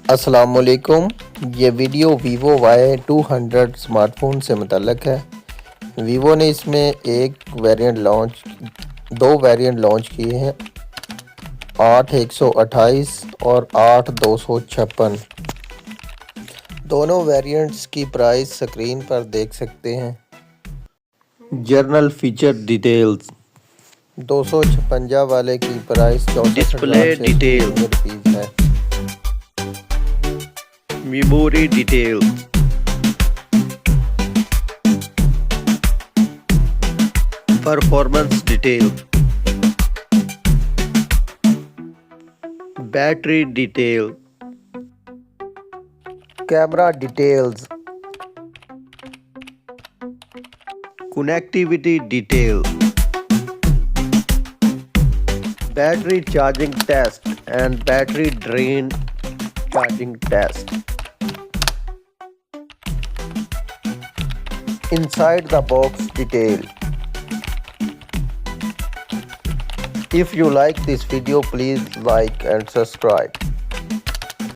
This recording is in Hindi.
अस्सलामुअलैकुम। ये वीडियो Vivo Y200 स्मार्टफोन से मुतल्लक है। Vivo ने इसमें दो वेरिएंट लॉन्च किए हैं, 8128 और 8256। दोनों वेरिएंट्स की प्राइस स्क्रीन पर देख सकते हैं। Journal feature details. 256 वाले की प्राइस 64,699 रुपीज़ है। Memory detail, performance detail, battery detail, camera details, connectivity detail, battery charging test and battery drain charging test. Inside the box detail. If you like this video, please like and subscribe.